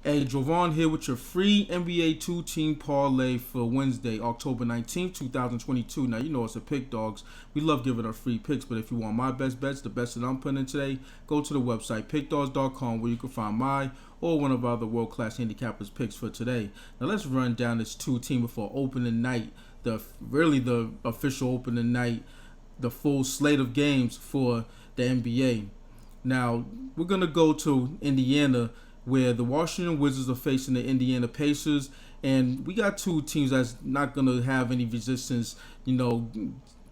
Hey, Jovan here with your free NBA two-team parlay for Wednesday, October 19th, 2022. Now, you know it's a Pick Dawgz. We love giving our free picks, but if you want my best bets, the best that I'm putting in today, go to the website, pickdawgz.com, where you can find my or one of our other world-class handicappers picks for today. Now, let's run down this two-teamer for opening night, the official opening night, the full slate of games for the NBA. Now, we're going to go to Indiana, where the Washington Wizards are facing the Indiana Pacers, and we got two teams that's not going to have any resistance,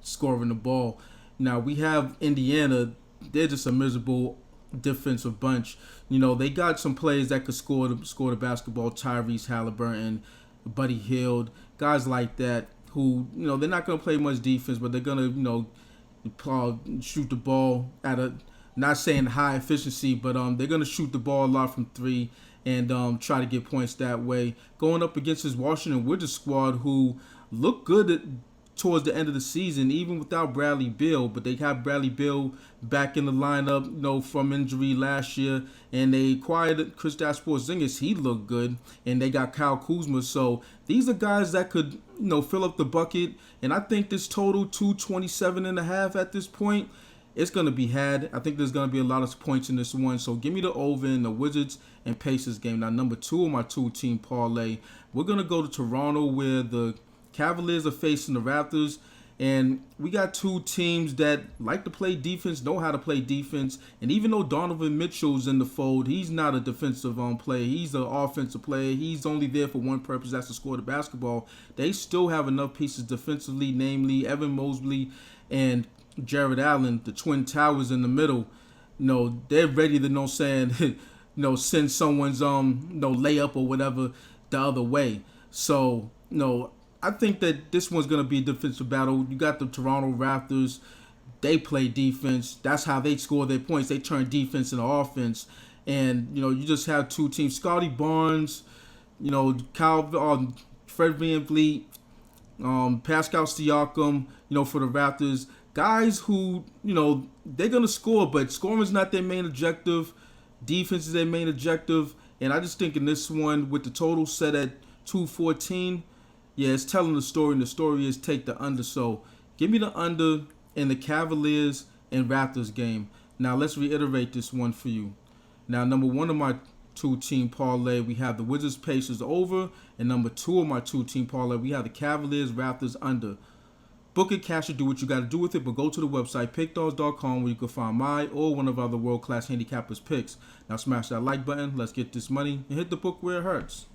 scoring the ball. Now, we have Indiana. They're just a miserable defensive bunch. They got some players that could score the basketball, Tyrese Halliburton, Buddy Hield, guys like that who, they're not going to play much defense, but they're going to, shoot the ball at a, not saying high efficiency, but they're going to shoot the ball a lot from three and try to get points that way. Going up against this Washington Wizards squad who look good towards the end of the season, even without Bradley Beal, but they have Bradley Beal back in the lineup, from injury last year, and they acquired Kristaps Porzingis. He looked good, and they got Kyle Kuzma. So these are guys that could, fill up the bucket, and I think this total 227.5 at this point. It's going to be had. I think there's going to be a lot of points in this one. So give me the over in the Wizards and Pacers game. Now, number 2 of my two-team parlay, we're going to go to Toronto, where the Cavaliers are facing the Raptors. And we got two teams that like to play defense, know how to play defense. And even though Donovan Mitchell's in the fold, he's not a defensive player. He's an offensive player. He's only there for one purpose, that's to score the basketball. They still have enough pieces defensively, namely Evan Mobley and Jared Allen, the Twin Towers in the middle. They're ready to send someone's layup or whatever the other way. So I think that this one's gonna be a defensive battle. You got the Toronto Raptors. They play defense. That's how they score their points. They turn defense into offense. And you just have two teams: Scotty Barnes, Fred VanVleet, Pascal Siakam. For the Raptors. Guys who, they're going to score, but scoring is not their main objective. Defense is their main objective. And I just think in this one, with the total set at 214, it's telling the story, and the story is take the under. So give me the under in the Cavaliers and Raptors game. Now, let's reiterate this one for you. Now, number 1 of my two-team parlay, we have the Wizards Pacers over. And number 2 of my two-team parlay, we have the Cavaliers Raptors under. Book it, cash it, do what you got to do with it, but go to the website, pickdawgz.com, where you can find my or one of our other world-class handicappers picks. Now smash that like button, let's get this money, and hit the book where it hurts.